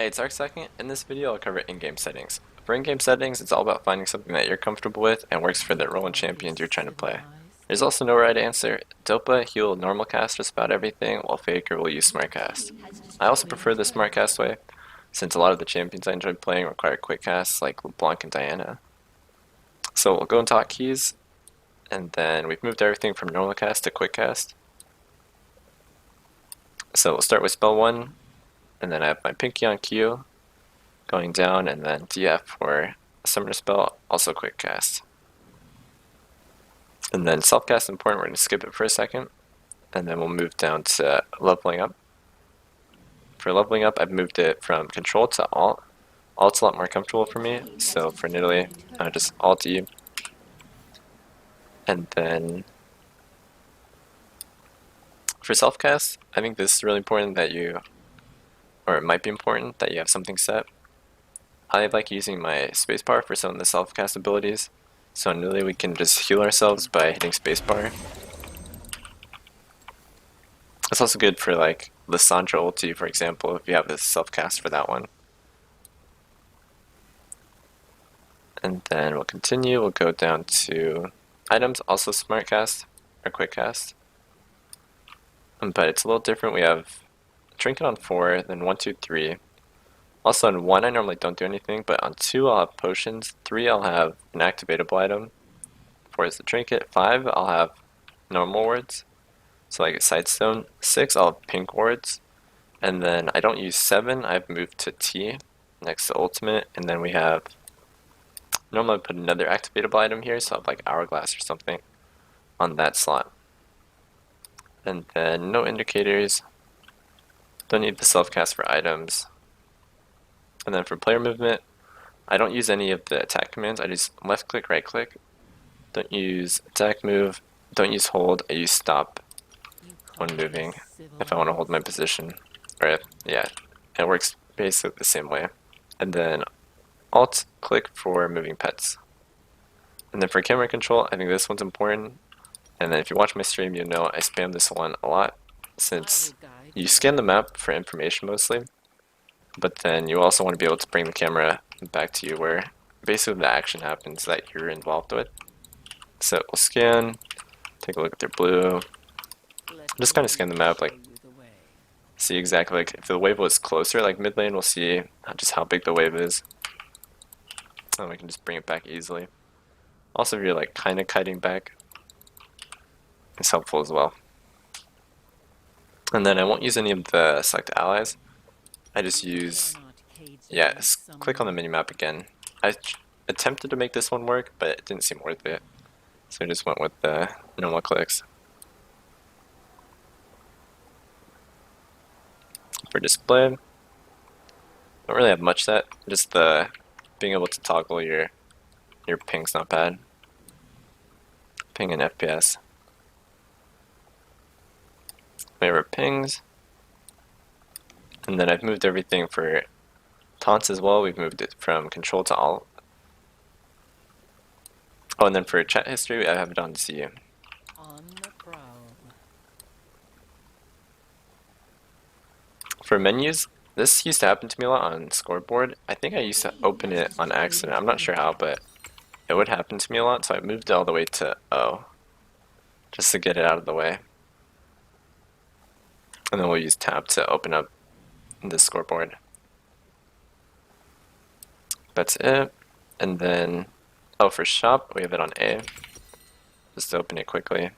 Hey, it's Arcsecond. In this video, I'll cover in-game settings. For in-game settings, it's all about finding something that you're comfortable with and works for the role and champions you're trying to play. There's also no right answer. Dopa, he'll normal cast just about everything, while Faker will use smart cast. I also prefer the smart cast way, since a lot of the champions I enjoy playing require quick casts like LeBlanc and Diana. So we'll go into hotkeys, and then we've moved everything from normal cast to quick cast. So we'll start with spell 1, and then I have my pinky on Q, going down, and then DF for a summoner spell, also quick cast. And then self cast important, we're going to skip it for a second, and then we'll move down to leveling up. For leveling up, I've moved it from control to alt. Alt's a lot more comfortable for me, so for Nidalee, just alt E. And then for self cast, I think this is really important that you, or it might be important that you have something set. I like using my spacebar for some of the self-cast abilities, so in Nidalee we can just heal ourselves by hitting spacebar. It's also good for like Lissandra ulti, for example, if you have the self-cast for that one. And then we'll continue, we'll go down to items, also smart cast, or quick cast. But it's a little different, we have trinket on 4, then 1, 2, 3. Also on 1 I normally don't do anything, but on 2 I'll have potions, 3 I'll have an activatable item, 4 is the trinket, 5 I'll have normal wards, so like a sidestone, 6 I'll have pink wards, and then I don't use 7, I've moved to T next to ultimate, and then we have, normally I put another activatable item here, so I have like hourglass or something on that slot. And then no indicators, don't need the self-cast for items. And then for player movement, I don't use any of the attack commands, I just left click, right click. Don't use attack move, don't use hold, I use stop when moving if I want to hold my position. Or yeah, it works basically the same way. And then alt click for moving pets. And then for camera control, I think this one's important. And then if you watch my stream, you'll know I spam this one a lot, since you scan the map for information mostly. But then you also want to be able to bring the camera back to you where basically the action happens that you're involved with. So we'll scan, take a look at their blue, just kind of scan the map, like see exactly, like if the wave was closer, like mid lane, we'll see just how big the wave is. And we can just bring it back easily. Also if you're like kind of kiting back, it's helpful as well. And then I won't use any of the select allies. I just use, click on the minimap again. I attempted to make this one work, but it didn't seem worth it. So I just went with the normal clicks. For display, don't really have much set, just the being able to toggle your ping's not bad. Ping and FPS. Favorite pings. And then I've moved everything for taunts as well. We've moved it from control to alt. Oh, and then for chat history, I have it on C. For menus, this used to happen to me a lot on scoreboard. I think I used to open it on accident. I'm not sure how, but it would happen to me a lot, so I moved it all the way to O, just to get it out of the way. And then we'll use tab to open up the scoreboard. That's it. And then, oh, for shop, we have it on A, just to open it quickly.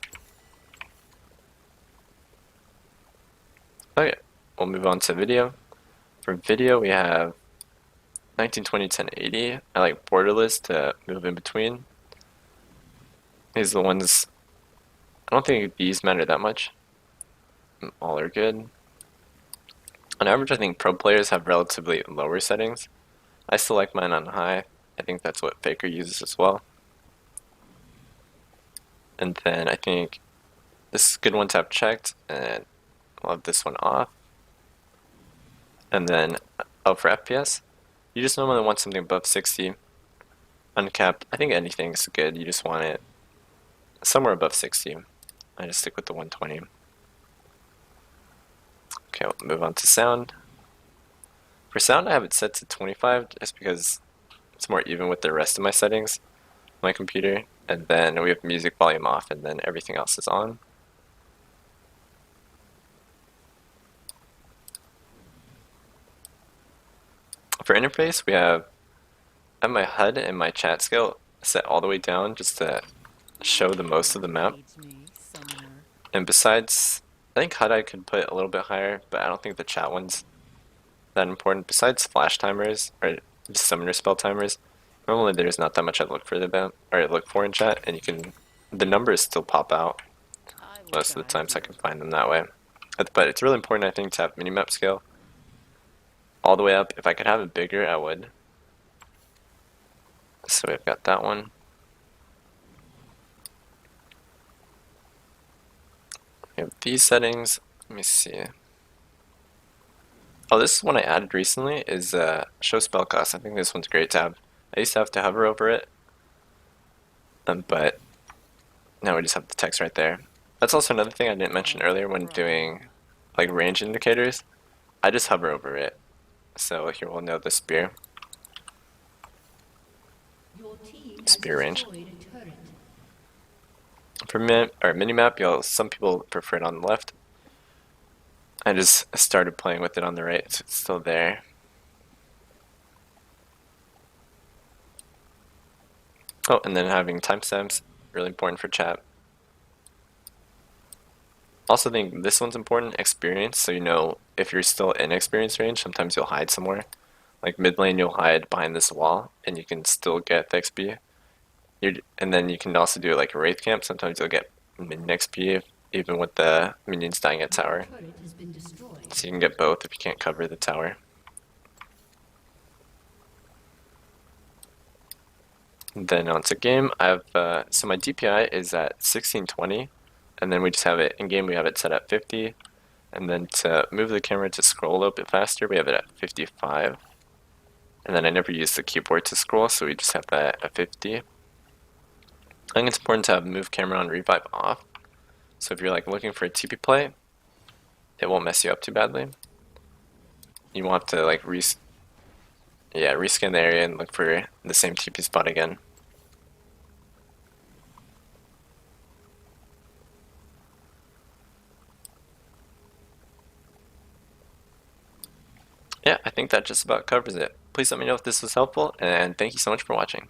Okay, we'll move on to video. For video, we have 1920, 1080. I like borderless to move in between. These are the ones, I don't think these matter that much. All are good. On average, I think pro players have relatively lower settings. I still like mine on high. I think that's what Faker uses as well. And then I think this is a good one to have checked, and we'll have this one off. And then, oh, for FPS, you just normally want something above 60. Uncapped, I think anything's good, you just want it somewhere above 60. I just stick with the 120. Okay, we'll move on to sound. For sound, I have it set to 25 just because it's more even with the rest of my settings on my computer. And then we have music volume off, and then everything else is on. For interface, we have my HUD and my chat scale set all the way down just to show the most of the map. And besides, I think HUD I could put a little bit higher, but I don't think the chat one's that important. Besides flash timers or summoner spell timers, normally there's not that much I look for in chat, and the numbers still pop out most of the times I can find them that way. But it's really important, I think, to have minimap scale all the way up. If I could have it bigger, I would. So we've got that one. We have these settings. Let me see. Oh, this is one I added recently, is show spell cost. I think this one's great to have. I used to have to hover over it, but now we just have the text right there. That's also another thing I didn't mention earlier when doing like range indicators. I just hover over it. So here we'll know the spear. Spear range. For minimap, some people prefer it on the left. I just started playing with it on the right, so it's still there. Oh, and then having timestamps, really important for chat. Also think this one's important, experience, so you know if you're still in experience range, sometimes you'll hide somewhere. Like mid lane, you'll hide behind this wall, and you can still get the XP. And then you can also do like a Wraith Camp, sometimes you'll get min XP even with the minions dying at tower. So you can get both if you can't cover the tower. And then onto game, I have so my DPI is at 1620, and then we just have it in game. We have it set at 50, and then to move the camera to scroll a little bit faster, we have it at 55. And then I never use the keyboard to scroll, so we just have that at 50. I think it's important to have move camera on revive off. So if you're like looking for a TP play, it won't mess you up too badly. You won't have to like rescan the area and look for the same TP spot again. Yeah, I think that just about covers it. Please let me know if this was helpful, and thank you so much for watching.